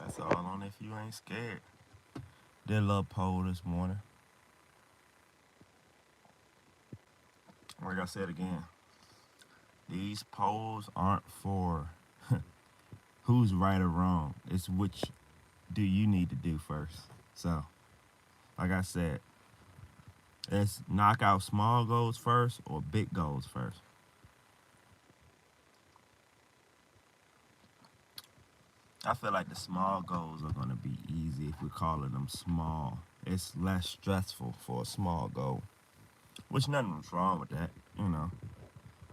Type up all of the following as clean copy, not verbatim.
That's all on if you ain't scared. Did a little poll this morning. Like I said again, these polls aren't for who's right or wrong. It's which do you need to do first. So, like I said, let's knock out small goals first or big goals first. I feel like the small goals are going to be easy if we're calling them small. It's less stressful for a small goal, which nothing's wrong with that, you know.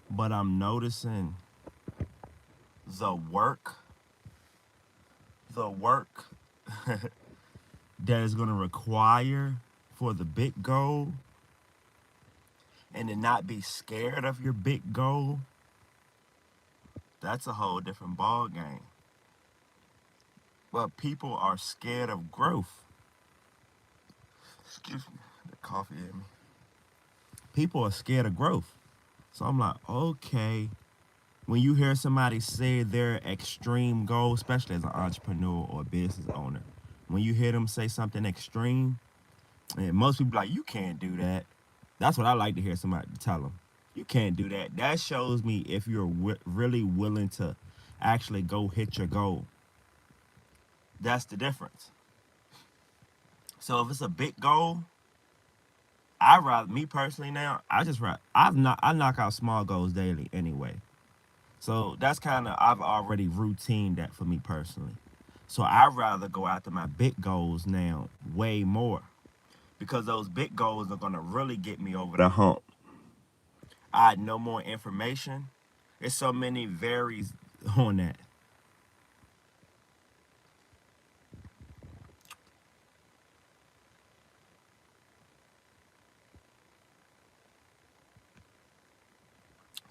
But I'm noticing the work, the work that is going to require for the big goal and to not be scared of your big goal, that's a whole different ball game. But people are scared of growth. Excuse me, the coffee hit me. People are scared of growth. So I'm like, okay. When you hear somebody say their extreme goal, especially as an entrepreneur or a business owner, when you hear them say something extreme, and most people like, you can't do that. That's what I like to hear somebody tell them. You can't do that. That shows me if you're really willing to actually go hit your goal. That's the difference. So if it's a big goal, I rather me personally now, I just I knock out small goals daily anyway. So that's kind of I've already routined that for me personally. So I'd rather go after my big goals now way more because those big goals are gonna really get me over the hump. I had no more information. There's so many varies on that.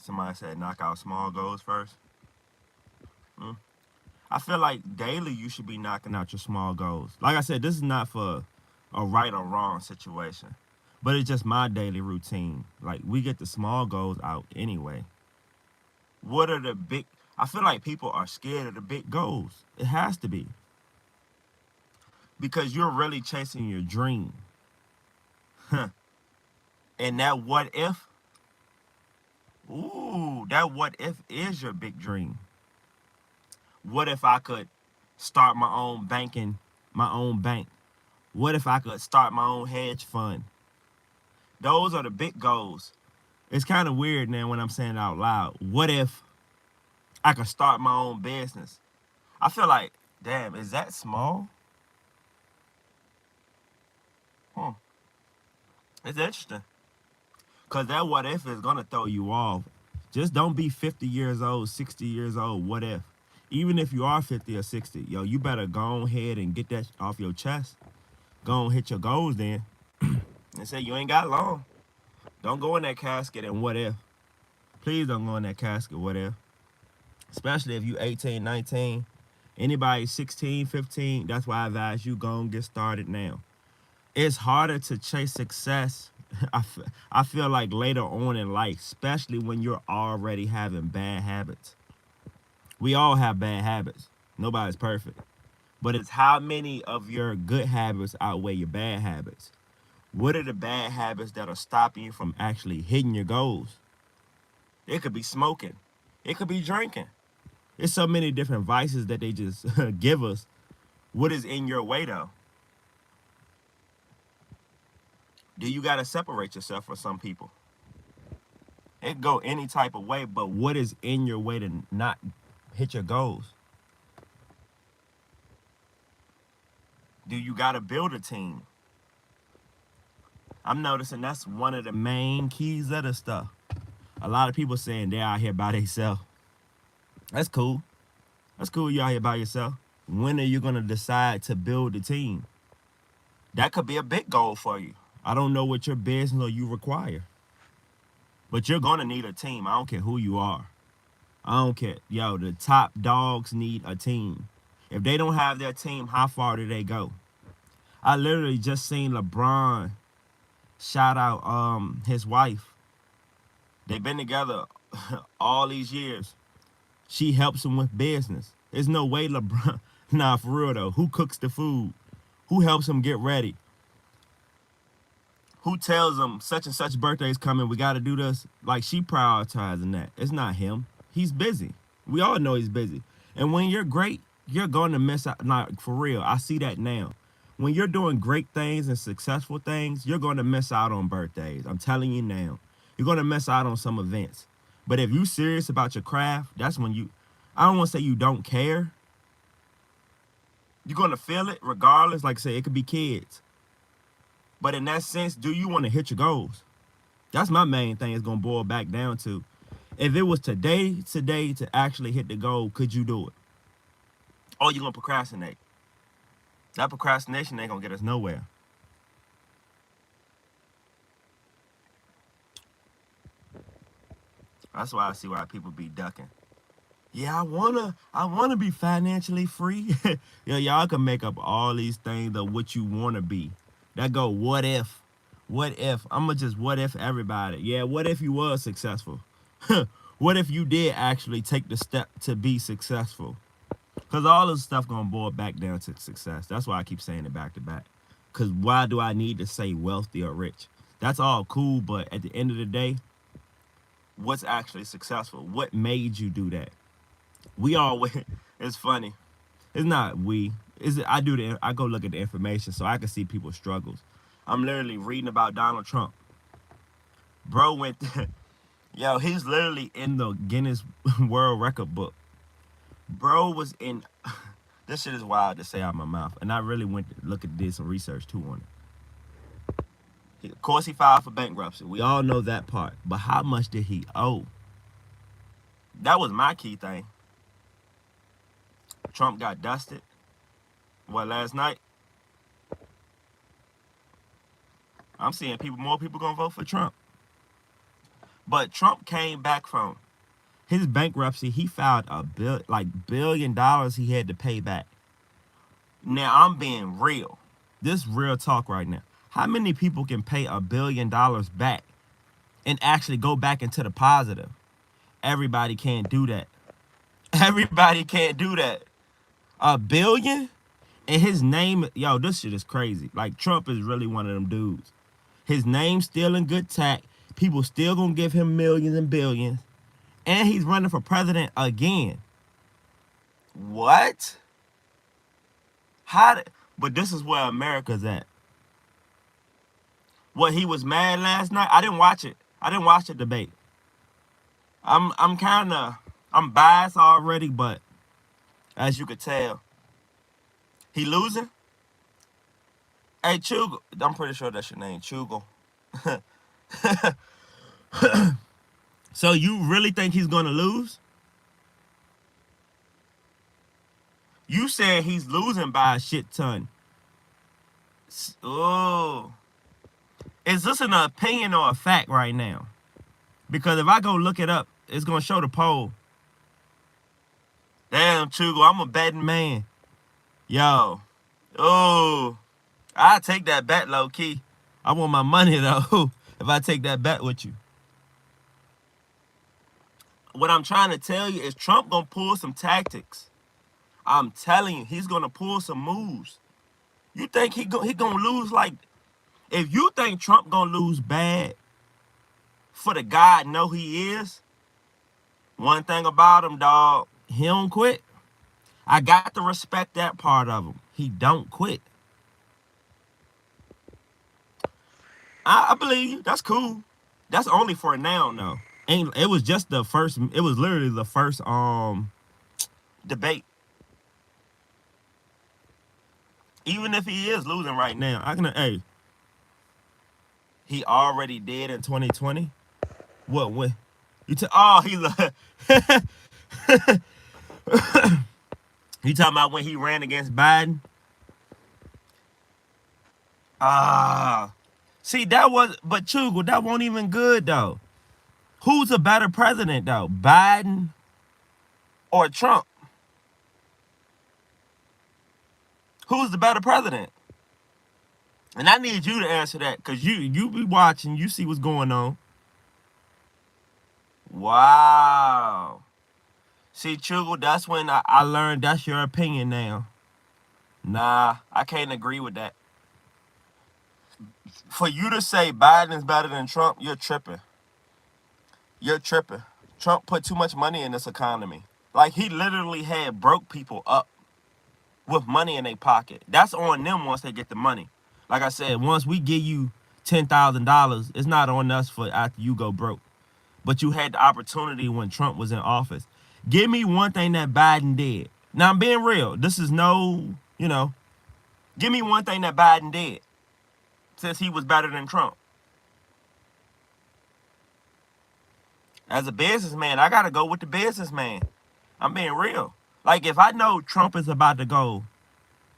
Somebody said knock out small goals first. Mm. I feel like daily you should be knocking out your small goals. Like I said, this is not for a right or wrong situation, but it's just my daily routine. Like we get the small goals out anyway. What are the big? I feel like people are scared of the big goals. It has to be because you're really chasing your dream. Huh. And that what if? Ooh, that what if is your big dream. What if I could start my own banking, my own bank? What if I could start my own hedge fund? Those are the big goals. It's kind of weird now when I'm saying it out loud. What if I could start my own business? I feel like, damn, is that small? Hmm. It's interesting. Because that what if is going to throw you off. Just don't be 50 years old, 60 years old. What if? Even if you are 50 or 60, yo, you better go ahead and get that off your chest. Go and hit your goals then. And say you ain't got long. Don't go in that casket and what if. Please don't go in that casket, what if. Especially if you 18, 19. Anybody 16, 15, that's why I advise you go and get started now. It's harder to chase success. I feel like later on in life, especially when you're already having bad habits. We all have bad habits. Nobody's perfect. But it's how many of your good habits outweigh your bad habits. What are the bad habits that are stopping you from actually hitting your goals? It could be smoking. It could be drinking. There's so many different vices that they just give us. What is in your way though? Do you gotta separate yourself from some people? It could go any type of way, but what is in your way to not hit your goals? Do you gotta build a team? I'm noticing that's one of the main keys of the stuff. A lot of people saying they're out here by themselves. That's cool. That's cool you out here by yourself. When are you gonna decide to build a team? That could be a big goal for you. I don't know what your business or you require. But you're gonna need a team. I don't care who you are. I don't care. Yo, the top dogs need a team. If they don't have their team, how far do they go? I literally just seen LeBron shout out his wife. They've been together all these years. She helps him with business. There's no way LeBron Nah, for real though. Who cooks the food? Who helps him get ready? Who tells him such and such birthday's coming? We got to do this. Like she prioritizing that. It's not him. He's busy. We all know he's busy. And when you're great, you're going to miss out. Like for real, I see that now. When you're doing great things and successful things, you're going to miss out on birthdays. I'm telling you now. You're going to miss out on some events. But if you're serious about your craft, that's when you, I don't want to say you don't care. You're going to feel it regardless. Like I say, it could be kids. But in that sense, do you want to hit your goals? That's my main thing. It's going to boil back down to, if it was today to actually hit the goal, could you do it? Or you going to procrastinate? That procrastination ain't going to get us nowhere. That's why I see why people be ducking. Yeah, I wanna be financially free. Yeah, y'all can make up all these things of what you wanna be. That go, what if? What if? I'ma just what if everybody. Yeah, what if you was successful? What if you did actually take the step to be successful? Cause all this stuff gonna boil back down to success. That's why I keep saying it back to back. Cause why do I need to say wealthy or rich? That's all cool, but at the end of the day, what's actually successful? What made you do that? We always, it's funny. It's not we. I go look at the information so I can see people's struggles. I'm literally reading about Donald Trump. Bro went, yo, he's literally in the Guinness World Record book. Bro was in, this shit is wild to say out my mouth. And I really went to look at this and research too on it. Of course, he filed for bankruptcy. We all know that part. But how much did he owe? That was my key thing. Trump got dusted. What, last night? I'm seeing more people gonna vote for Trump. But Trump came back from his bankruptcy. He filed $1 billion he had to pay back. Now I'm being real. This real talk right now. How many people can pay $1 billion back and actually go back into the positive? Everybody can't do that. Everybody can't do that. $1 billion? And his name, yo, this shit is crazy. Like, Trump is really one of them dudes. His name's still in good tact. People still gonna give him millions and billions. And he's running for president again. What? But this is where America's at. What, he was mad last night? I didn't watch it. I didn't watch the debate. I'm biased already, but as you could tell, he losing. Hey, Chugel, I'm pretty sure that's your name, Chugel. So you really think he's gonna lose? You said he's losing by a shit ton. Oh, is this an opinion or a fact right now? Because if I go look it up, it's gonna show the poll. Damn, Chugel, I'm a betting man. Yo, oh, I take that bet low key. I want my money though. If I take that bet with you. What I'm trying to tell you is Trump gonna pull some tactics. I'm telling you, he's gonna pull some moves. You think he gonna lose like? If you think Trump gonna lose bad, for the guy I know he is, one thing about him, dog, he don't quit. I got to respect that part of him. He don't quit. I believe you. That's cool. That's only for now, though. It was just the first. It was literally the first debate. Even if he is losing right now, hey, he already did in 2020. What when you you talking about when he ran against Biden? See, but Chugel, that wasn't even good though. Who's a better president though, Biden or Trump? Who's the better president? And I need you to answer that, because you be watching, you see what's going on. Wow. See, Chugel, that's when I learned that's your opinion now. Nah, I can't agree with that. For you to say Biden's better than Trump, you're tripping. You're tripping. Trump put too much money in this economy. Like, he literally had broke people up with money in their pocket. That's on them once they get the money. Like I said, once we give you $10,000, it's not on us for after you go broke. But you had the opportunity when Trump was in office. Give me one thing that Biden did. Now, I'm being real. This is no. Give me one thing that Biden did since he was better than Trump. As a businessman, I got to go with the businessman. I'm being real. Like, if I know Trump is about to go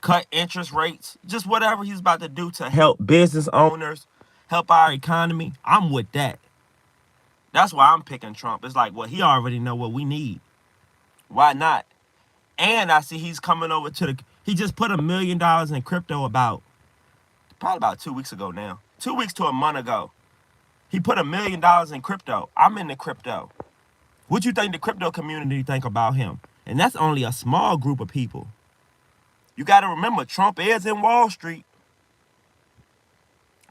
cut interest rates, just whatever he's about to do to help business owners, help our economy, I'm with that. That's why I'm picking Trump. It's like, well, he already know what we need. Why not? And I see he's coming over to he just put $1 million in crypto probably about 2 weeks ago now. 2 weeks to a month ago. He put $1 million in crypto. I'm in the crypto. What you think the crypto community think about him? And that's only a small group of people. You got to remember, Trump is in Wall Street.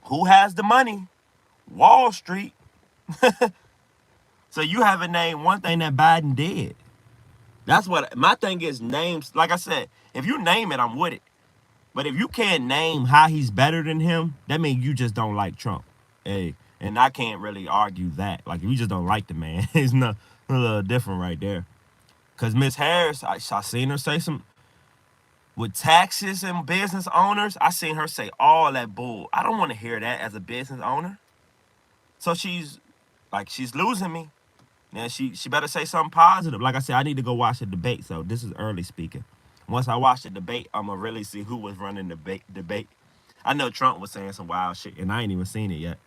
Who has the money? Wall Street. So you haven't named one thing that Biden did. That's what my thing is. Names. Like I said, if you name it, I'm with it. But if you can't name how he's better than him, that means you just don't like Trump. Hey, and I can't really argue that. Like, if you just don't like the man, it's not a little different right there. Because Miss Harris, I seen her say some, with taxes and business owners, I seen her say all that bull. I don't want to hear that as a business owner. So she's losing me. Now she better say something positive. Like I said, I need to go watch the debate. So this is early speaking. Once I watch the debate, I'm gonna really see who was running the debate. I know Trump was saying some wild shit, and I ain't even seen it yet.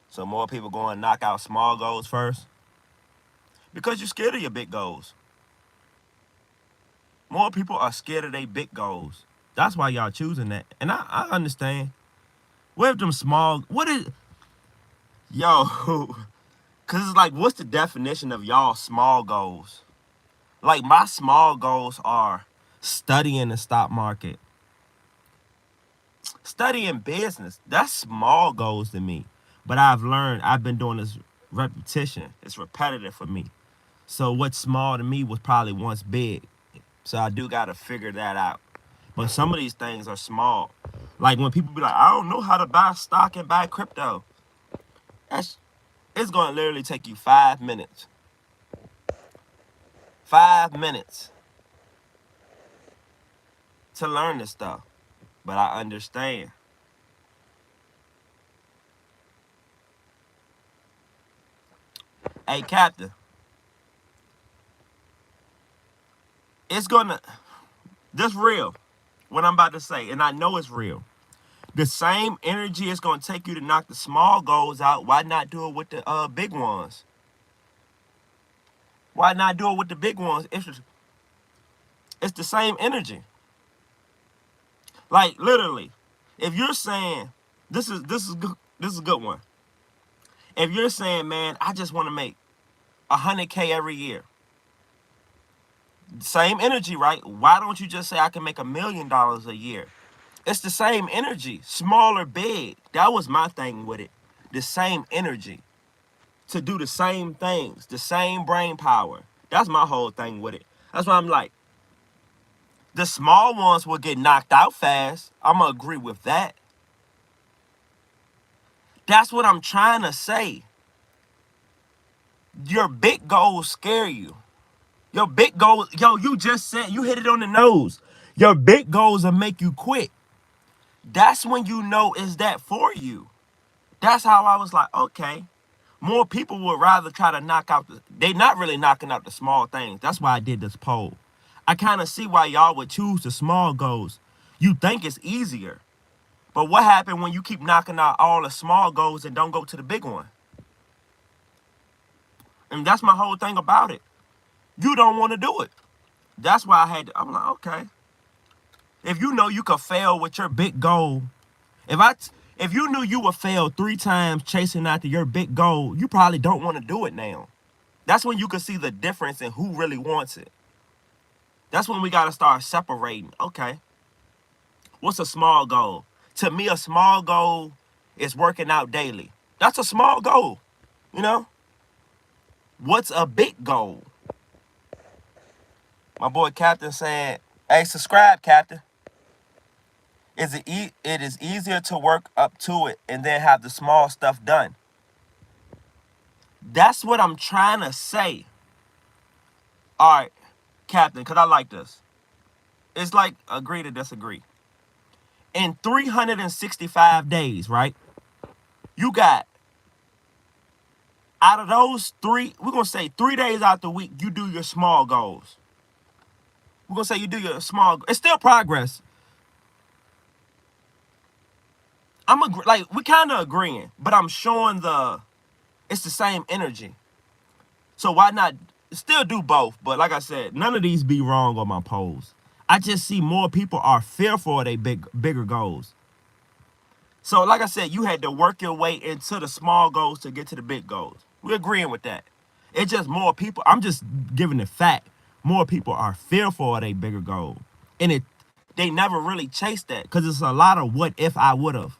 So more people going to knock out small goals first because you're scared of your big goals. More people are scared of their big goals. That's why y'all choosing that, and I understand. What if them small? What is yo? Cause it's like, what's the definition of y'all small goals? Like, my small goals are studying the stock market, studying business. That's small goals to me. But I've learned, I've been doing this repetition. It's repetitive for me. So what's small to me was probably once big. So I do got to figure that out. But some of these things are small. Like when people be like, I don't know how to buy stock and buy crypto. It's going to literally take you 5 minutes. 5 minutes to learn this stuff. But I understand. Hey, Captain, it's gonna, this real, what I'm about to say, and I know it's real. The same energy it's gonna take you to knock the small goals out. Why not do it with the big ones? Why not do it with the big ones? It's the same energy. Like, literally, if you're saying this is a good one. If you're saying, man, I just want to make 100K every year, same energy, right? Why don't you just say I can make $1 million a year? It's the same energy, small or big. That was my thing with it. The same energy to do the same things, the same brain power. That's my whole thing with it. That's why I'm like, the small ones will get knocked out fast. I'm going to agree with that. That's what I'm trying to say. Your big goals scare you. Your big goals, you just said, you hit it on the nose. Your big goals will make you quit. That's when you know is that for you. That's how I was like, okay. More people would rather try to knock out they not really knocking out the small things. That's why I did this poll. I kind of see why y'all would choose the small goals. You think it's easier. But what happened when you keep knocking out all the small goals and don't go to the big one? And that's my whole thing about it. You don't want to do it. That's why I'm like, okay. If you know you could fail with your big goal, if you knew you would fail 3 times chasing after your big goal, you probably don't want to do it now. That's when you can see the difference in who really wants it. That's when we got to start separating. Okay, what's a small goal? To me, a small goal is working out daily. That's a small goal, you know? What's a big goal? My boy Captain saying, hey, subscribe, Captain. It is easier to work up to it and then have the small stuff done. That's what I'm trying to say. All right, Captain, because I like this. It's like agree to disagree. In 365 days, right? You got, out of those three, we're going to say 3 days out the week, you do your small goals. We're going to say you do your small, it's still progress. Like, we kind of agreeing, but I'm showing it's the same energy. So why not still do both? But like I said, none of these be wrong on my polls. I just see more people are fearful of their bigger goals. So like I said, you had to work your way into the small goals to get to the big goals. We're agreeing with that. It's just more people. I'm just giving the fact. More people are fearful of their bigger goal. And they never really chase that because it's a lot of what if I would have.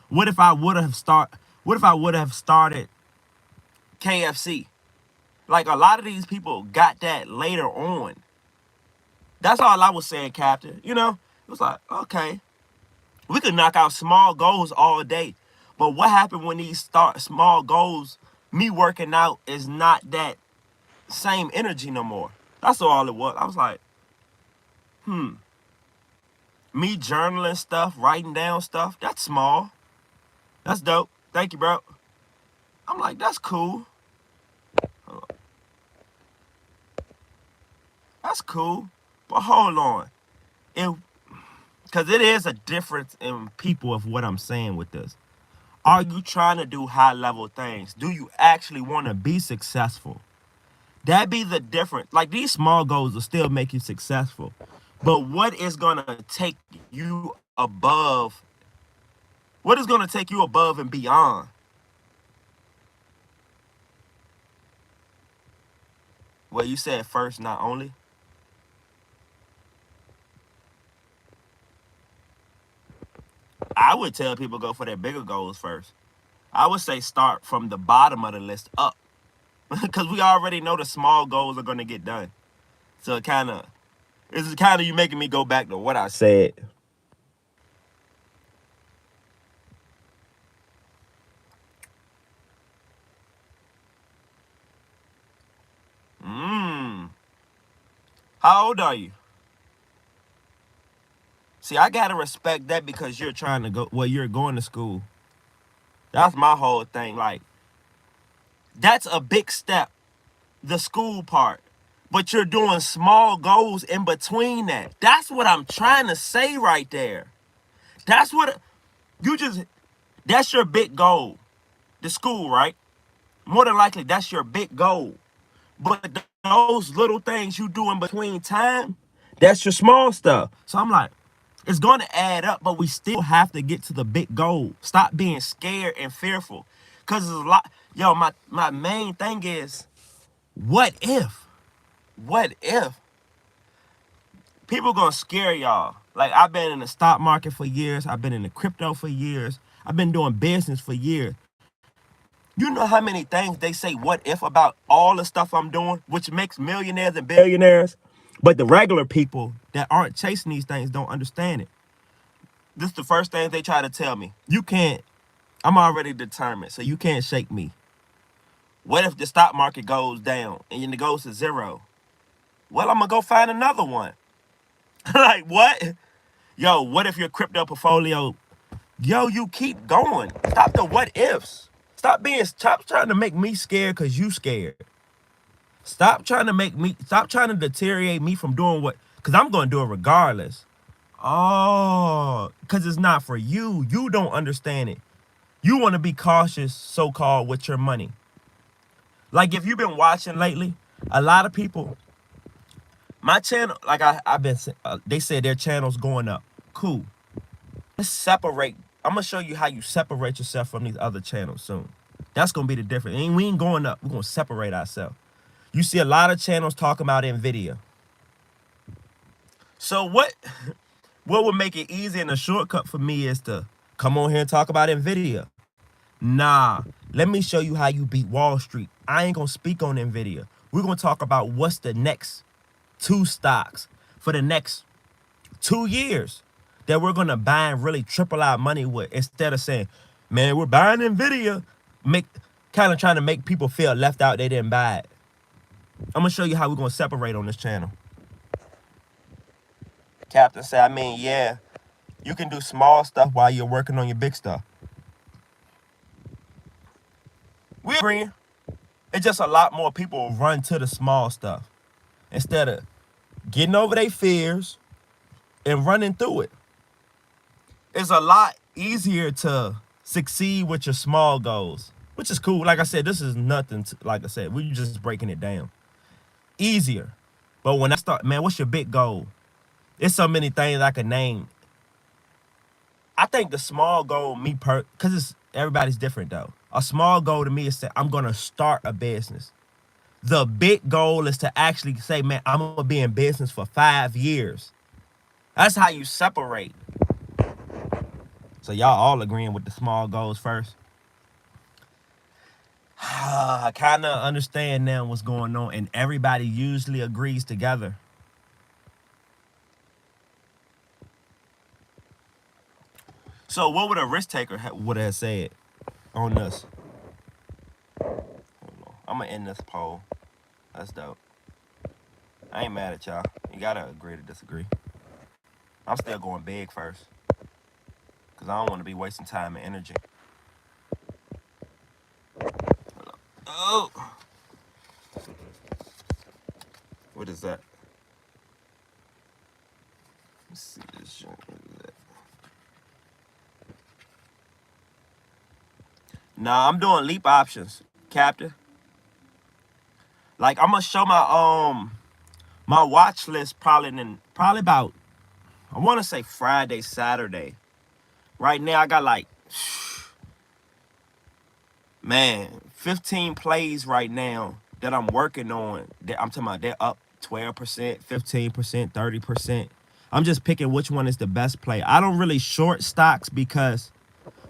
What if I would have started KFC? Like a lot of these people got that later on. That's all I was saying, Captain. You know, it was like, okay, we could knock out small goals all day. But what happened when these small goals, me working out is not that same energy no more? That's all it was. I was like, me journaling stuff, writing down stuff, that's small. That's dope. Thank you, bro. I'm like, that's cool. That's cool. But hold on. Because it is a difference in people of what I'm saying with this. Are you trying to do high level things? Do you actually want to be successful? That be the difference. Like these small goals will still make you successful. But what is going to take you above? What is going to take you above and beyond? Well, you said first, not only. I would tell people go for their bigger goals first. I would say start from the bottom of the list up. Because we already know the small goals are going to get done. So it's kind of you making me go back to what I said. How old are you? See, I got to respect that because you're trying to go, well, you're going to school. That's my whole thing. Like, that's a big step, the school part. But you're doing small goals in between that. That's what I'm trying to say right there. That's what that's your big goal. The school, right? More than likely, that's your big goal. But those little things you do in between time, that's your small stuff. So I'm like, it's going to add up, but we still have to get to the big goal. Stop being scared and fearful. Because there's a lot. Yo, my main thing is, what if? What if? People going to scare y'all. Like, I've been in the stock market for years. I've been in the crypto for years. I've been doing business for years. You know how many things they say what if about all the stuff I'm doing, which makes millionaires and billionaires? But the regular people that aren't chasing these things don't understand it. This is the first thing they try to tell me. You can't, I'm already determined, so you can't shake me. What if the stock market goes down and it goes to zero? Well, I'm going to go find another one. Like, what? Yo, what if your crypto portfolio, yo, you keep going. Stop the what ifs. Stop trying to make me scared because you scared. Stop trying to deteriorate me from doing because I'm going to do it regardless. Oh, because it's not for you. You don't understand it. You want to be cautious, so-called, with your money. Like, if you've been watching lately, a lot of people, my channel, like I've been, they said their channel's going up. Cool. Let's separate. I'm going to show you how you separate yourself from these other channels soon. That's going to be the difference. We ain't going up. We're going to separate ourselves. You see a lot of channels talking about NVIDIA. So what would make it easy and a shortcut for me is to come on here and talk about NVIDIA. Nah, let me show you how you beat Wall Street. I ain't gonna speak on NVIDIA. We're gonna talk about what's the next 2 stocks for the next 2 years that we're gonna buy and really triple our money with, instead of saying, man, we're buying NVIDIA, kind of trying to make people feel left out, they didn't buy it. I'm gonna show you how we're gonna separate on this channel. Captain said, I mean, yeah, you can do small stuff while you're working on your big stuff. We agree. It's just a lot more people run to the small stuff instead of getting over their fears and running through it. It's a lot easier to succeed with your small goals, which is cool. Like I said, this is nothing, like I said, we're just breaking it down. Easier. But when I start, man, what's your big goal? There's so many things I could name. I think the small goal, because everybody's different though. A small goal to me is that I'm gonna start a business. The big goal is to actually say, man, I'm gonna be in business for 5 years. That's how you separate. So y'all all agreeing with the small goals first? I kind of understand now what's going on, and everybody usually agrees together. So what would a risk taker would have said on this? I'm gonna end this poll. That's dope. I ain't mad at y'all. You gotta agree to disagree. I'm still going big first, because I don't want to be wasting time and energy. Oh! What is that? Let's see this shit. What is that? Nah, I'm doing leap options, Captain. Like, I'm gonna show my watch list probably about, I want to say Friday, Saturday. Right now I got like, man, 15 plays right now that I'm working on. I'm talking about they're up 12%, 15%, 30%. I'm just picking which one is the best play. I don't really short stocks because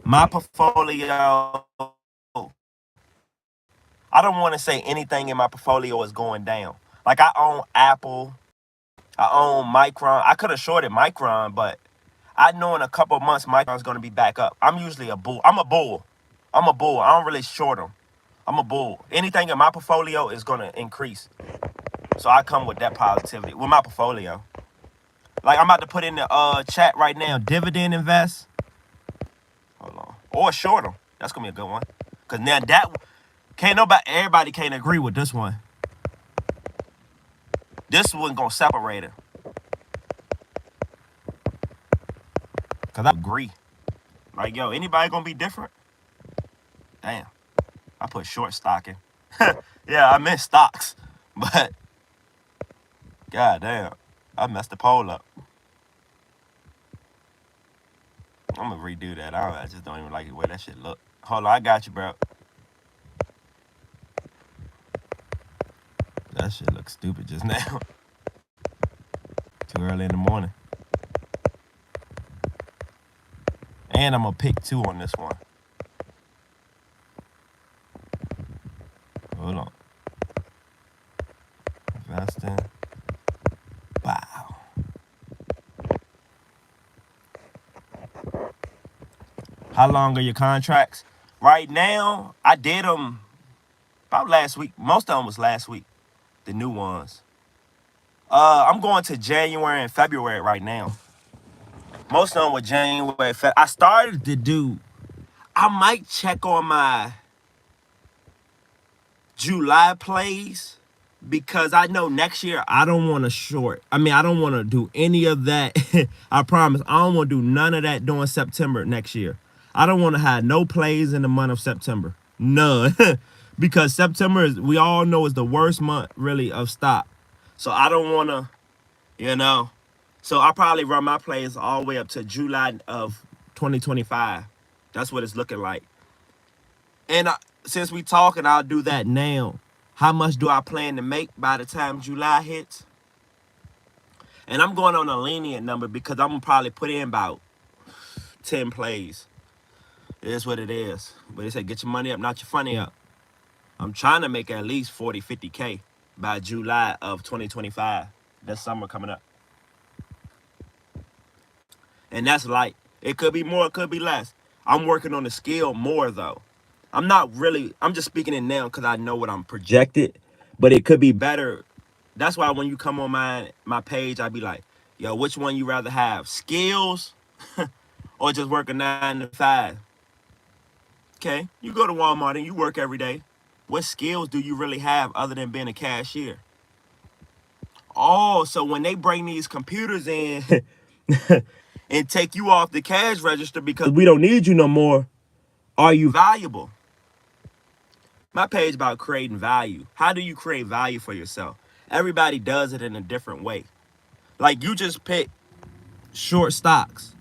my portfolio, I don't want to say anything in my portfolio is going down. Like, I own Apple, I own Micron. I could have shorted Micron, but I know in a couple of months Micron's going to be back up. I'm usually a bull. I'm a bull. I don't really short them. I'm a bull. Anything in my portfolio is going to increase. So I come with that positivity with my portfolio. Like, I'm about to put in the chat right now, dividend invest. Hold on. Or short them. That's going to be a good one. Because now everybody can't agree with this one. This one going to separate it. Because I agree. Like, yo, anybody going to be different? Damn. I put short stocking. Yeah, I meant stocks. But, god damn, I messed the poll up. I'm going to redo that. I just don't even like the way that shit look. Hold on, I got you, bro. That shit looks stupid just now. Too early in the morning. And I'm going to pick 2 on this one. Hold on. Investing. Wow. How long are your contracts? Right now, I did them about last week. Most of them was last week. The new ones. I'm going to January and February right now. Most of them were January. I started to do, I might check on my July plays, because I know next year I don't want to short. I mean, I don't want to do any of that. I promise. I don't want to do none of that during September next year. I don't want to have no plays in the month of September. None. Because September, we all know, is the worst month, really, of stock. So I don't want to, So I'll probably run my plays all the way up to July of 2025. That's what it's looking like. And since we talking, I'll do that now. How much do I plan to make by the time July hits? And I'm going on a lenient number because I'm going to probably put in about 10 plays. It is what it is. But they say get your money up, not your funny up. I'm trying to make at least 40, 50K by July of 2025. That's summer coming up. And that's light. It could be more, it could be less. I'm working on the skill more though. I'm just speaking it now because I know what I'm projected, but it could be better. That's why when you come on my page, I be like, yo, which one you rather have? Skills or just work a 9 to 5? Okay, you go to Walmart and you work every day. What skills do you really have other than being a cashier? Oh, so when they bring these computers in and take you off the cash register because we don't need you no more, are you valuable? My page about creating value. How do you create value for yourself? Everybody does it in a different way. Like you just pick short stocks.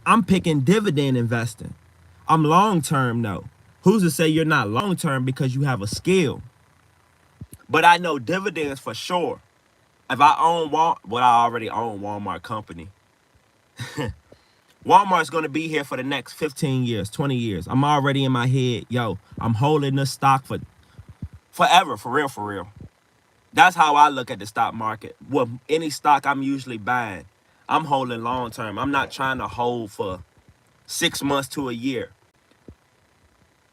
I'm picking dividend investing. I'm long term though. Who's to say you're not long term because you have a skill? But I know dividends for sure. If I own I already own Walmart company. Walmart's going to be here for the next 15 years, 20 years. I'm already in my head, yo, I'm holding this stock for forever, for real, for real. That's how I look at the stock market. Well, any stock I'm usually buying, I'm holding long term. I'm not trying to hold for 6 months to a year.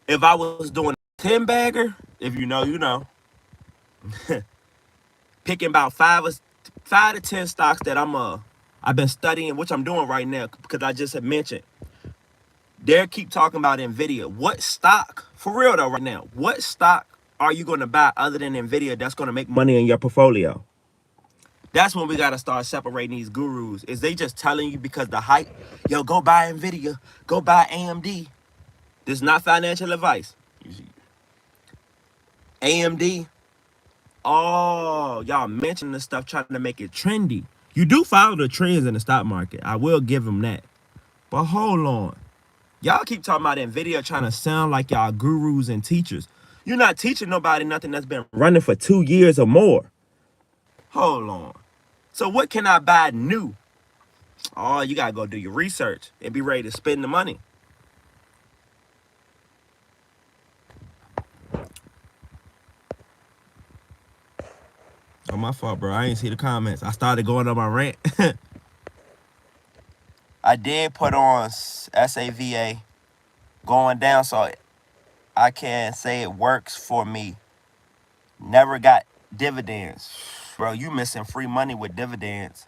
If I was doing a 10 bagger, if you know, you know, picking about five to 10 stocks that I've been studying, which I'm doing right now because I just had mentioned. They keep talking about Nvidia. What stock, for real though, right now, what stock are you going to buy other than Nvidia that's going to make money in your portfolio? That's when we got to start separating these gurus. Is they just telling you because the hype, yo, go buy Nvidia, go buy AMD. This is not financial advice. AMD, oh, y'all mentioning this stuff trying to make it trendy. You do follow the trends in the stock market. I will give them that. But hold on. Y'all keep talking about Nvidia trying to sound like y'all gurus and teachers. You're not teaching nobody nothing that's been running for 2 years or more. Hold on. So what can I buy new? Oh, you got to go do your research and be ready to spend the money. Oh, my fault, bro. I ain't see the comments. I started going on my rant. I did put on SAVA going down, so I can say it works for me. Never got dividends. Bro, you missing free money with dividends.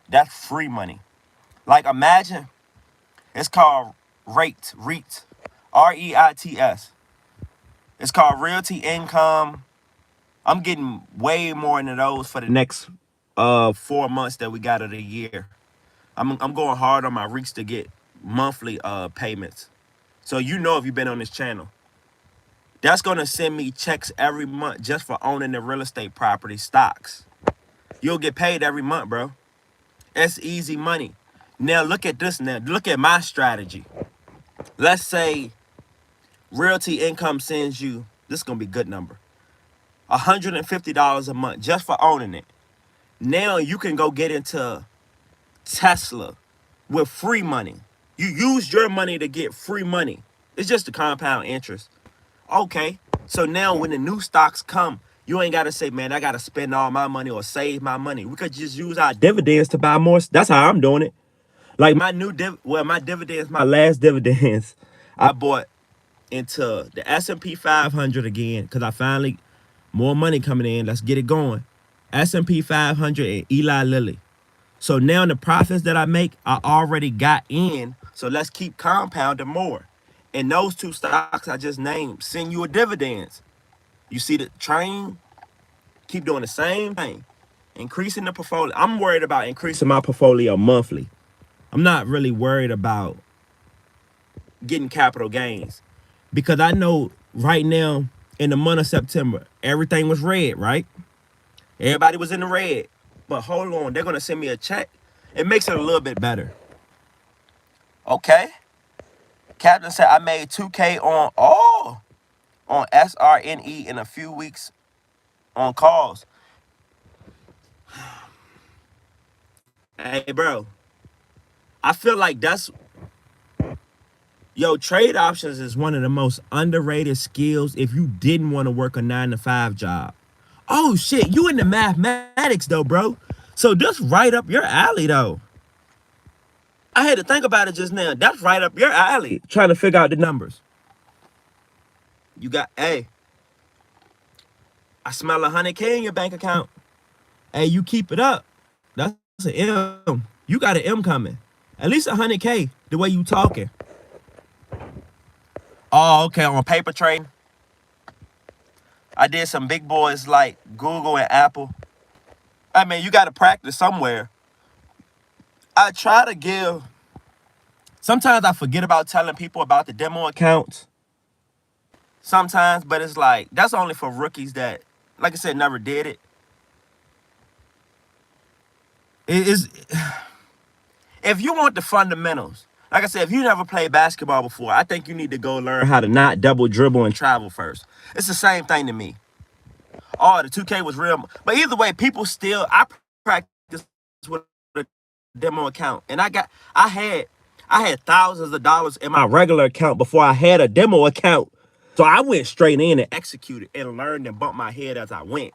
That's free money. Like imagine, it's called REITs, REITs. It's called realty income. I'm getting way more into those for the next 4 months that we got of the year. I'm going hard on my REITs to get monthly payments. So you know if you've been on this channel. That's going to send me checks every month just for owning the real estate property stocks. You'll get paid every month, bro. That's easy money. Now look at this now. Look at my strategy. Let's say realty income sends you, this is going to be a good number, $150 a month just for owning it. Now you can go get into Tesla with free money. You use your money to get free money. It's just the compound interest. Okay, so now when the new stocks come, you ain't got to say, man, I got to spend all my money or save my money. We could just use our dividends to buy more. That's how I'm doing it. Like my dividends, my last dividends, I bought into the S&P 500 again because I finally, more money coming in. Let's get it going. S&P 500 and Eli Lilly. So now the profits that I make, I already got in. So let's keep compounding more. And those two stocks I just named send you a dividends. You see the train? Keep doing the same thing. Increasing the portfolio. I'm worried about increasing my portfolio monthly. I'm not really worried about getting capital gains. Because I know right now in the month of September, everything was red, right? Everybody was in the red. But hold on, they're going to send me a check. It makes it a little bit better. Okay. Captain said I made 2K on SRNE in a few weeks on calls. Hey, bro, I feel like trade options is one of the most underrated skills if you didn't want to work a 9 to 5 job. Oh shit, you into mathematics though, bro. So that's right up your alley though. I had to think about it just now. That's right up your alley. Trying to figure out the numbers. You got, hey, I smell 100K in your bank account. Hey, you keep it up. That's an M. You got an M coming. At least 100K the way you talking. Oh, okay, on paper trading. I did some big boys like Google and Apple. I mean, you got to practice somewhere. I try to give. Sometimes I forget about telling people about the demo accounts. Sometimes, but it's like, that's only for rookies that, like I said, never did it. It is, if you want the fundamentals, like I said, if you never played basketball before, I think you need to go learn how to not double dribble and travel first. It's the same thing to me. Oh, the 2K was real. But either way, people still, I practice with a demo account. And I had thousands of dollars in my regular account before I had a demo account. So I went straight in and executed and learned and bumped my head as I went.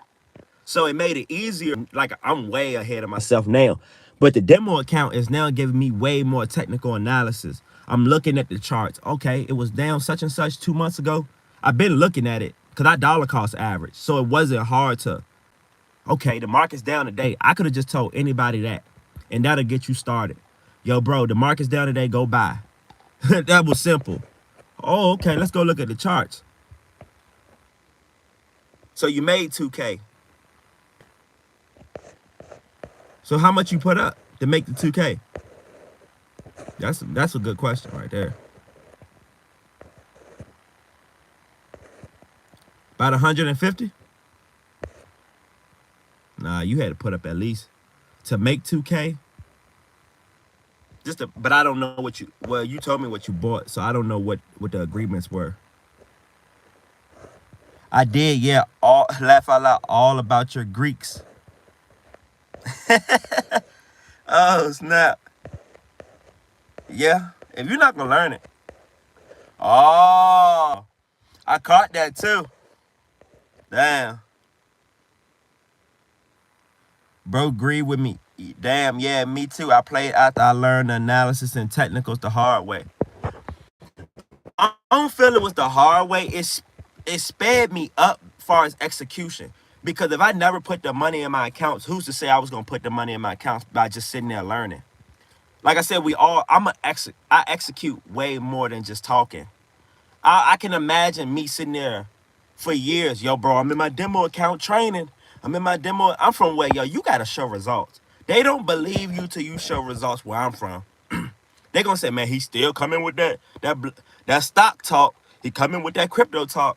So it made it easier. Like, I'm way ahead of myself now. But the demo account is now giving me way more technical analysis. I'm looking at the charts. Okay, it was down such and such 2 months ago. I've been looking at it because I dollar cost average. So it wasn't hard to, okay, the market's down today. I could have just told anybody that. And that'll get you started. Yo, bro, the market's down today. Go buy. That was simple. Oh, okay, let's go look at the charts. So you made 2K. So how much you put up to make the 2K? That's a good question right there. About 150? Nah, you had to put up at least to make 2K. But I don't know what you told me what you bought, so I don't know what the agreements were. I did, yeah. Laugh out loud all about your Greeks. Oh, snap. Yeah, if you're not gonna learn it. Oh, I caught that too. Damn. Bro, agree with me. Damn, yeah, me too. I played after I learned the analysis and technicals the hard way. I don't feel it was the hard way. It sped me up as far as execution. Because if I never put the money in my accounts, who's to say I was gonna put the money in my accounts by just sitting there learning? Like I said, I execute way more than just talking. I can imagine me sitting there for years. Yo, bro, I'm in my demo account training. I'm from where, yo, you gotta show results. They don't believe you till you show results where I'm from. They gonna say, man, he's still coming with that stock talk. He coming with that crypto talk.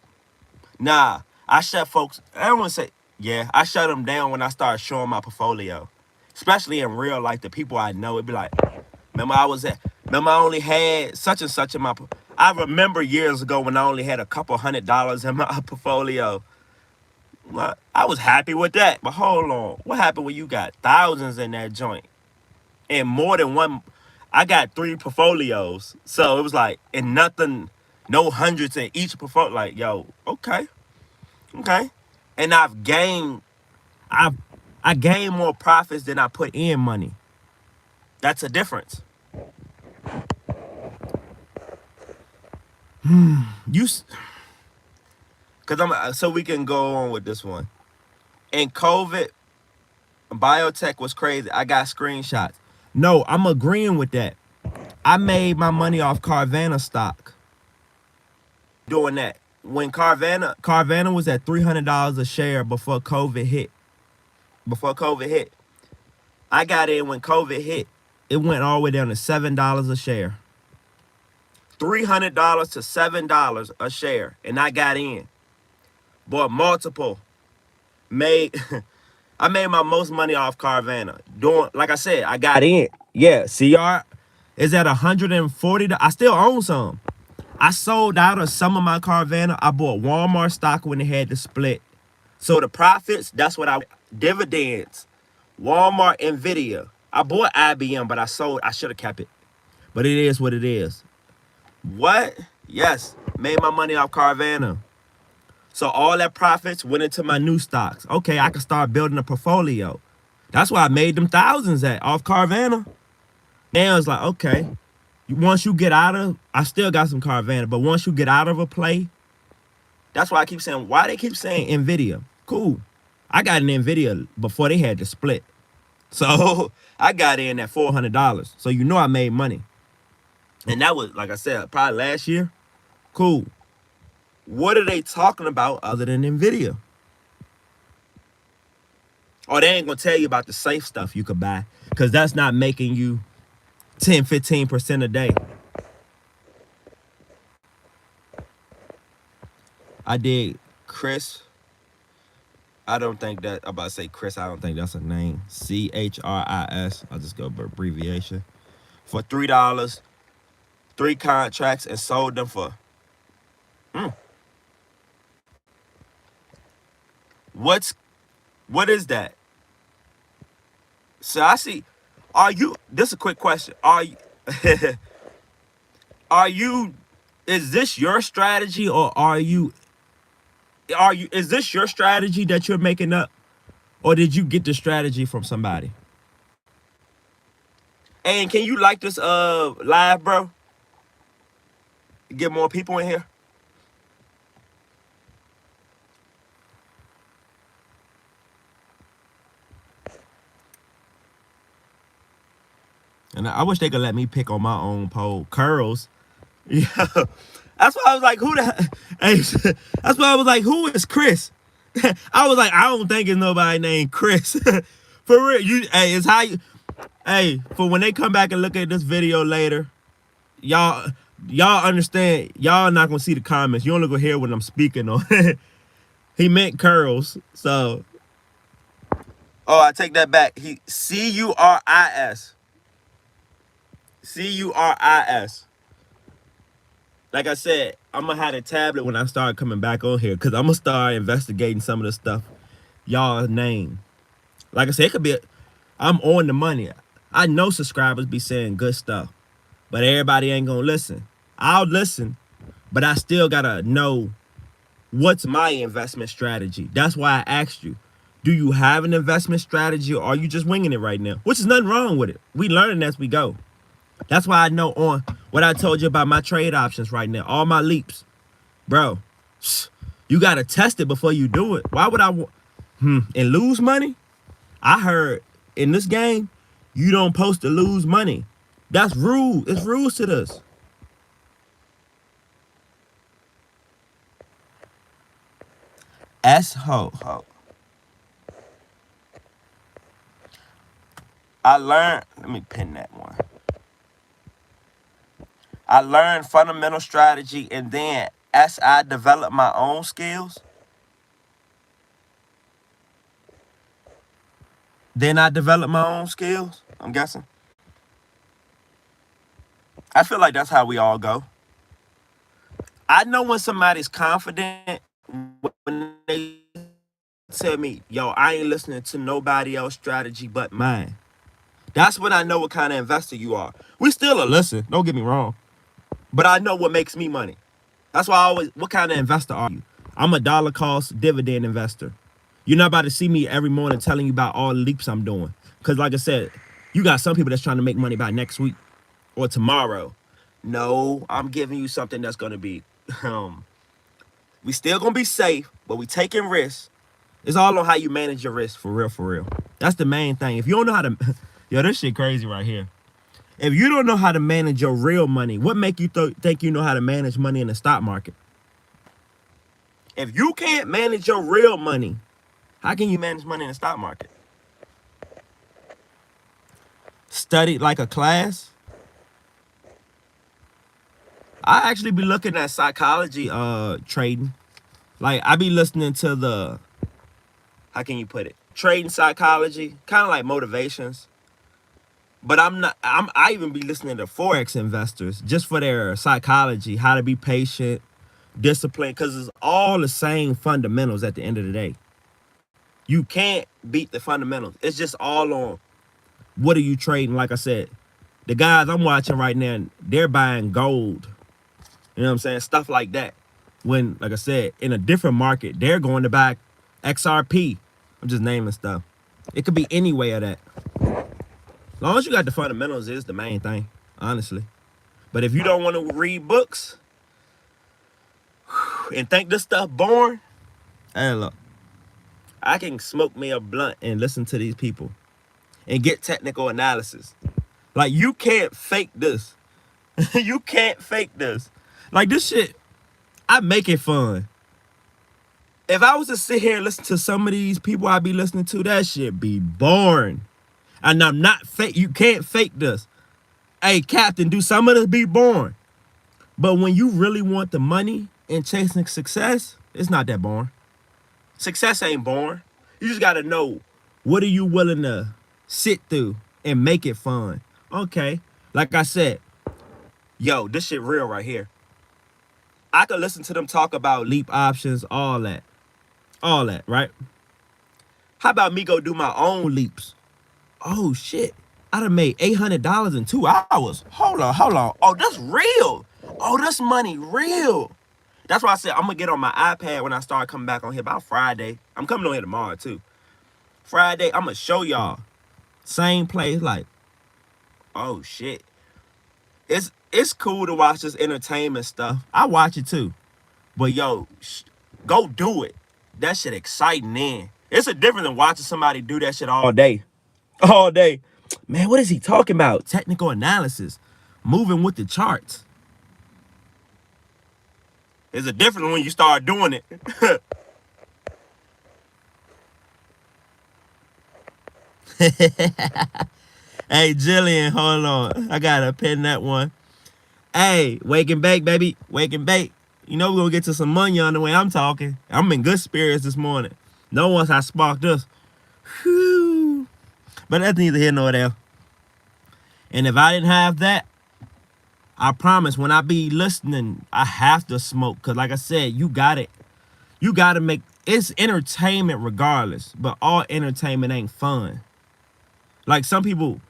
Nah, I shut folks. I don't want to say, yeah, I shut them down when I started showing my portfolio, especially in real life. The people I know, it'd be like, remember I only had such and such in my. I remember years ago when I only had a couple $100 in my portfolio. I was happy with that. But hold on, what happened when you got thousands in that joint and more than one? I got 3 portfolios, so it was like, and nothing, no hundreds in each portfolio. Like, yo, okay, and I gained more profits than I put in money. That's a difference. Because so we can go on with this one. And COVID, biotech was crazy. I got screenshots. No, I'm agreeing with that. I made my money off Carvana stock doing that. When Carvana was at $300 a share before COVID hit. I got in when COVID hit. It went all the way down to $7 a share. $300 to $7 a share. And I got in. Bought multiple. I made my most money off Carvana. Like I said, I got in. Yeah, CR is at $140. I still own some. I sold out of some of my Carvana. I bought Walmart stock when it had the split. So the profits, that's what I dividends. Walmart, Nvidia. I bought IBM, but I sold. I should have kept it. But it is what it is. What? Yes. Made my money off Carvana. So all that profits went into my new stocks. Okay, I can start building a portfolio. That's why I made them thousands at off Carvana. Now it's like, okay, once you get out of, I still got some Carvana, but once you get out of a play, that's why I keep saying, why they keep saying Nvidia? Cool. I got an Nvidia before they had to split. So I got in at $400. So you know I made money. And that was, like I said, probably last year. Cool. What are they talking about other than Nvidia? Or they ain't gonna tell you about the safe stuff you could buy, because that's not making you 10, 15% a day. I did Chris. I don't think that, I'm about to say Chris, I don't think that's a name. CHRIS. I'll just go by abbreviation. For $3, 3 contracts, and sold them for what is that? So I see, this is a quick question. Are you, is this your strategy, or is this your strategy that you're making up? Or did you get the strategy from somebody? And can you like this live, bro? Get more people in here. And I wish they could let me pick on my own poll. Curls. Yeah. That's why I was like, who the hey, that's why I was like, who is Chris? I was like, I don't think it's nobody named Chris. For real. It's how you, hey, for when they come back and look at this video later, y'all understand, y'all not gonna see the comments. You only gonna hear what I'm speaking on. He meant curls. So I take that back. He Curis. Curis. Like I said, I'm gonna have a tablet when I start coming back on here, because I'm gonna start investigating some of the stuff y'all name. Like I said, it could be I'm on the money. I know subscribers be saying good stuff, but everybody ain't gonna listen. I'll listen, but I still gotta know what's my investment strategy. That's why I asked you, do you have an investment strategy, or are you just winging it right now? Which is nothing wrong with it. We learning as we go. That's why I know on what I told you about my trade options right now, all my leaps. Bro, you got to test it before you do it. Why would I and lose money? I heard in this game, you don't supposed to lose money. That's rude. It's rules to this. Ho. I learned, let me pin that one. I learned fundamental strategy, and then as I developed my own skills, I'm guessing. I feel like that's how we all go. I know when somebody's confident when they tell me, yo, I ain't listening to nobody else's strategy but mine. That's when I know what kind of investor you are. We still a listen, don't get me wrong, but I know what makes me money. That's why I always, what kind of investor are you? I'm a dollar cost dividend investor. You're not about to see me every morning telling you about all the leaps I'm doing. Because like I said, you got some people that's trying to make money by next week or tomorrow. No, I'm giving you something that's going to be, we still going to be safe, but we taking risks. It's all on how you manage your risk, for real, for real. That's the main thing. If you don't know how to, yo, this shit crazy right here. If you don't know how to manage your real money, what make you think you know how to manage money in the stock market? If you can't manage your real money, how can you manage money in the stock market? Study like a class? I actually be looking at psychology trading. Like I be listening to the, how can you put it? Trading psychology, kind of like motivations. But I even be listening to Forex investors just for their psychology, how to be patient, disciplined, because it's all the same fundamentals at the end of the day. You can't beat the fundamentals. It's just all on what are you trading. Like I said, the guys I'm watching right now, they're buying gold. You know what I'm saying? Stuff like that. When, like I said, in a different market, they're going to buy XRP. I'm just naming stuff. It could be any way of that. As long as you got the fundamentals is the main thing, honestly. But if you don't want to read books and think this stuff boring, hey, look, I can smoke me a blunt and listen to these people and get technical analysis. Like, you can't fake this. You can't fake this. Like, this shit, I make it fun. If I was to sit here and listen to some of these people I be listening to, that shit be boring. And I'm not fake. You can't fake this. Hey, Captain, do some of this be boring? But when you really want the money and chasing success, it's not that boring. Success ain't boring. You just got to know, what are you willing to sit through and make it fun? Okay. Like I said, yo, this shit real right here. I could listen to them talk about leap options, all that. All that, right? How about me go do my own leaps? Oh, shit. I done made $800 in 2 hours. Hold on. Oh, that's real. Oh, that's money real. That's why I said I'm going to get on my iPad when I start coming back on here about Friday. I'm coming on here tomorrow, too. Friday, I'm going to show y'all. Same place, like, oh, shit. It's cool to watch this entertainment stuff. I watch it, too. But, yo, go do it. That shit exciting, man. It's a different than watching somebody do that shit all day. All day. Man, what is he talking about? Technical analysis. Moving with the charts. It's a different when you start doing it. Hey, Jillian, hold on. I gotta pin that one. Hey, wake and bake, baby. Wake and bake. You know we're gonna get to some money on the way I'm talking. I'm in good spirits this morning. No once I sparked this. Whew. But that's neither here nor there. And if I didn't have that, I promise when I be listening, I have to smoke. Because like I said, you got it. You got to make, it's entertainment regardless. But all entertainment ain't fun. Like some people,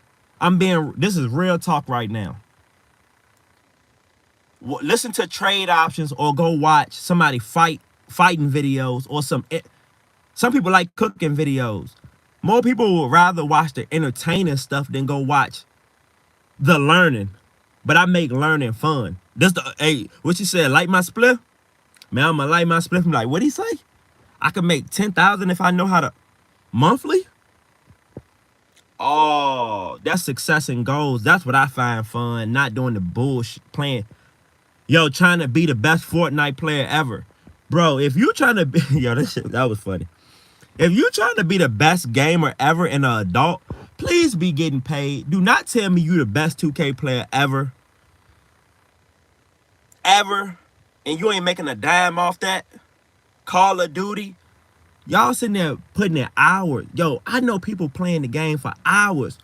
this is real talk right now. Listen to trade options or go watch somebody fighting videos or some people like cooking videos. More people would rather watch the entertaining stuff than go watch the learning. But I make learning fun. Hey, what you said, light my spliff? Man, I'm gonna light my spliff. I'm like, what'd he say? I could make 10,000 if I know how to, monthly? Oh, that's success and goals. That's what I find fun. Not doing the bullshit playing. Yo, trying to be the best Fortnite player ever. Bro, if you trying to be, yo, that was funny. If you trying to be the best gamer ever and an adult, please be getting paid. Do not tell me you the best 2K player ever. Ever. And you ain't making a dime off that. Call of Duty. Y'all sitting there putting in hours. Yo, I know people playing the game for hours.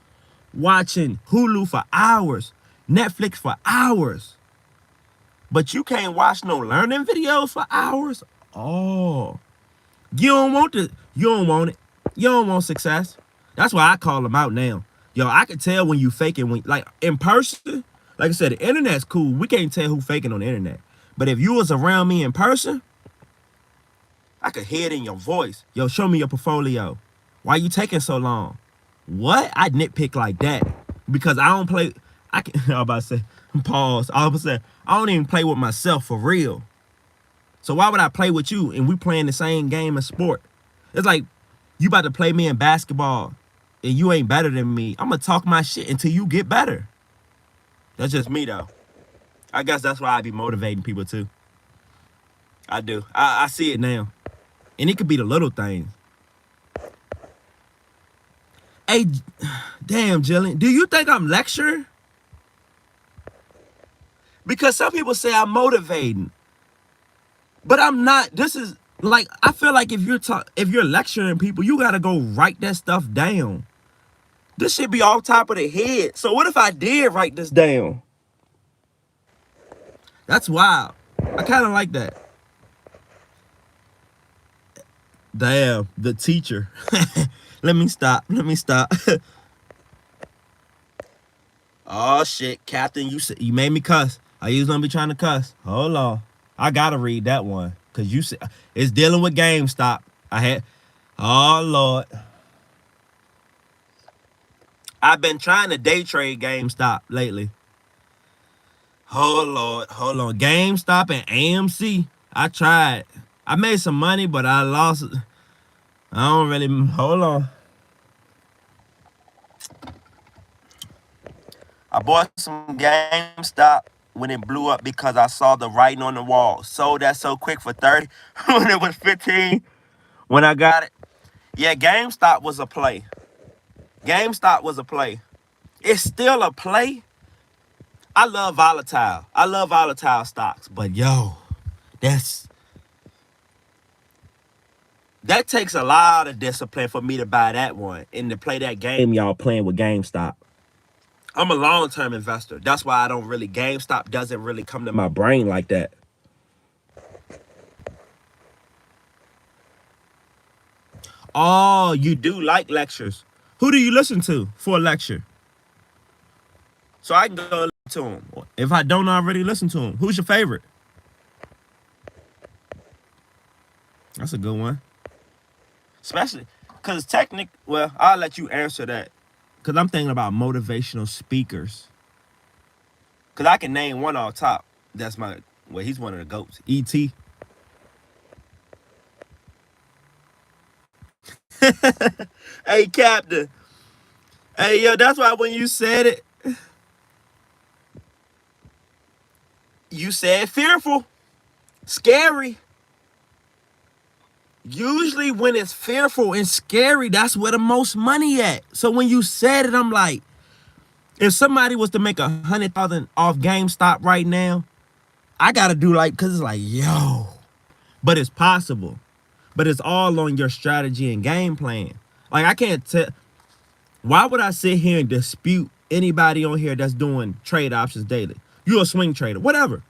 Watching Hulu for hours. Netflix for hours. But you can't watch no learning videos for hours? Oh. You don't want it. You don't want success. That's why I call them out now. Yo, I can tell when you faking. When, like, in person, like I said, the internet's cool. We can't tell who faking on the internet. But if you was around me in person, I could hear it in your voice. Yo, show me your portfolio. Why you taking so long? What? I nitpick like that. Because I don't play. I was about to say, pause. I was about to say, I don't even play with myself for real. So why would I play with you and we playing the same game of sport? It's like you about to play me in basketball and you ain't better than me. I'm going to talk my shit until you get better. That's just me, though. I guess that's why I be motivating people, too. I do. I see it now. And it could be the little things. Hey, damn, Jillian, do you think I'm lecturing? Because some people say I'm motivating. But I'm not. This is like, I feel like if you're lecturing people, you gotta go write that stuff down. This should be off top of the head. So what if I did write this down? That's wild. I kind of like that. Damn, the teacher. Let me stop. Let me stop. Oh shit, Captain, you made me cuss. I used to be trying to cuss. Hold on. I gotta read that one. Cause you said it's dealing with GameStop. I had oh Lord. I've been trying to day trade GameStop lately. Oh Lord, hold on. GameStop and AMC. I tried. I made some money, but I lost. I don't really hold on. I bought some GameStop when it blew up because I saw the writing on the wall. Sold that so quick for 30 when it was 15 when I got it. Yeah, GameStop was a play. GameStop was a play. It's still a play. I love volatile. I love volatile stocks, but yo, that's that takes a lot of discipline for me to buy that one and to play that game y'all playing with GameStop. I'm a long-term investor. That's why I don't really GameStop doesn't really come to my brain like that. Oh, you do like lectures. Who do you listen to for a lecture? So I can go listen to them. If I don't already listen to them, who's your favorite? That's a good one. Especially because well, I'll let you answer that. Because I'm thinking about motivational speakers. Because I can name one off top. He's one of the GOATs. E.T. Hey, Captain. Hey, yo, that's why when you said it, you said fearful, scary. Usually when it's fearful and scary, that's where the most money at. So when you said it, I'm like, if somebody was to make 100,000 off GameStop right now, I gotta do cause it's like, yo. But it's possible. But it's all on your strategy and game plan. Like I can't tell. Why would I sit here and dispute anybody on here that's doing trade options daily? You're a swing trader, whatever.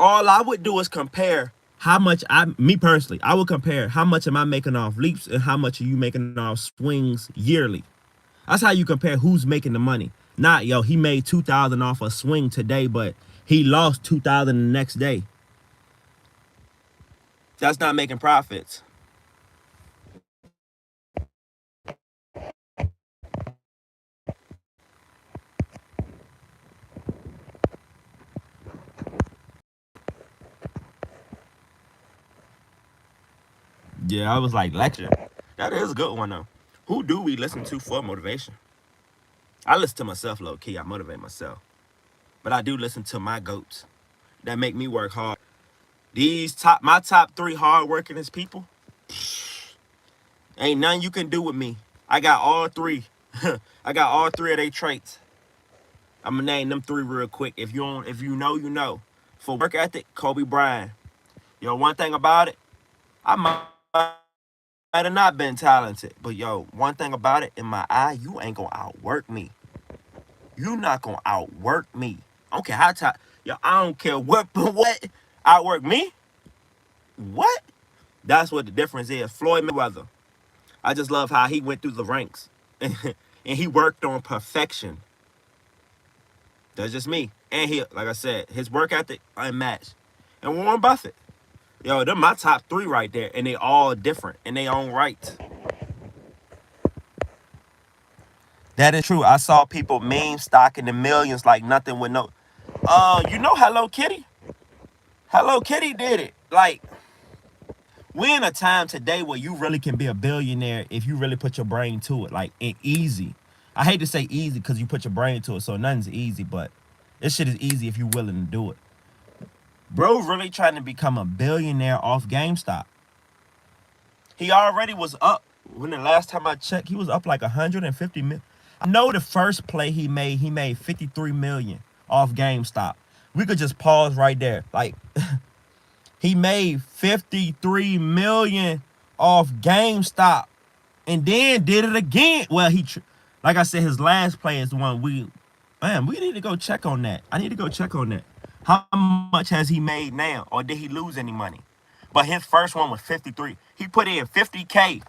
All I would do is compare how much me personally, I would compare how much am I making off leaps and how much are you making off swings yearly. That's how you compare who's making the money. Not, yo, he made 2,000 off a swing today, but he lost 2,000 the next day. That's not making profits. Yeah, I was like, lecture. That is a good one, though. Who do we listen to for motivation? I listen to myself low key. I motivate myself. But I do listen to my GOATs that make me work hard. My top 3 hard workingest people, ain't nothing you can do with me. I got all 3. I got all 3 of their traits. I'm gonna name them 3 real quick. If you know, you know. For work ethic, Kobe Bryant. Yo, one thing about it, I might have not been talented, but yo, one thing about it, in my eye, you ain't gonna outwork me. You not gonna outwork me. I don't care how yo, I don't care what outwork me. What? That's what the difference is. Floyd Mayweather. I just love how he went through the ranks and he worked on perfection. That's just me. And he, like I said, his work ethic unmatched. And Warren Buffett. Yo, they're my top 3 right there, and they all different in their own right. That is true. I saw people meme stock in the millions like nothing with no. You know Hello Kitty? Hello Kitty did it. Like, we're in a time today where you really can be a billionaire if you really put your brain to it. Like, easy. I hate to say easy because you put your brain to it, so nothing's easy, but this shit is easy if you're willing to do it. Bro really trying to become a billionaire off GameStop. He already was up. When the last time I checked, he was up like 150 million. I know the first play he made 53 million off GameStop. We could just pause right there. Like, he made 53 million off GameStop and then did it again. Well, like I said, his last play is the one we need to go check on that. I need to go check on that. How much has he made now? Or did he lose any money? But his first one was 53. He put in 50K.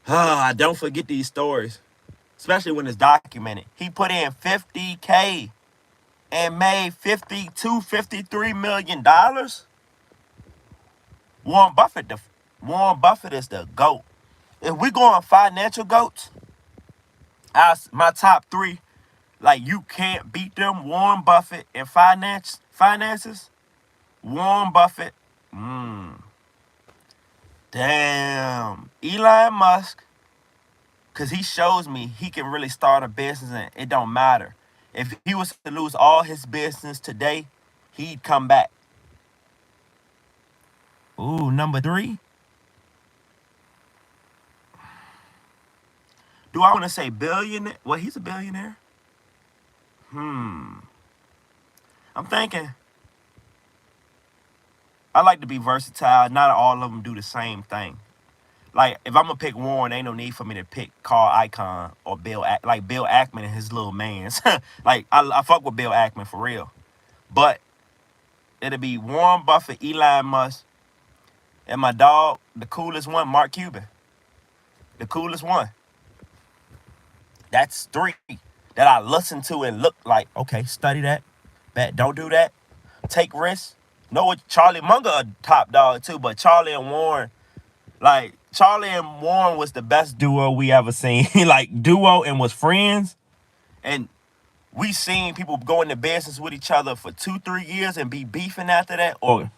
I don't forget these stories, especially when it's documented. He put in 50K and made 52, $53 million. Warren Buffett, Warren Buffett is the GOAT. If we go on financial GOATs, my top three, like you can't beat them. Warren Buffett in finances. Warren Buffett. Damn. Elon Musk, because he shows me he can really start a business and it don't matter. If he was to lose all his business today, he'd come back. Ooh, number three. Do I want to say billionaire? Well, he's a billionaire. I'm thinking. I like to be versatile. Not all of them do the same thing. Like, if I'm going to pick Warren, ain't no need for me to pick Carl Icahn or Bill Ackman and his little mans. Like, I fuck with Bill Ackman for real. But it'll be Warren Buffett, Elon Musk, and my dog, the coolest one, Mark Cuban. The coolest one. That's three that I listen to and look like, okay, study that. Don't do that. Take risks. Know what Charlie Munger a top dog too, but Charlie and Warren, like Charlie and Warren was the best duo we ever seen. Like duo and was friends. And we seen people go into business with each other for 2-3 years and be beefing after that. Or,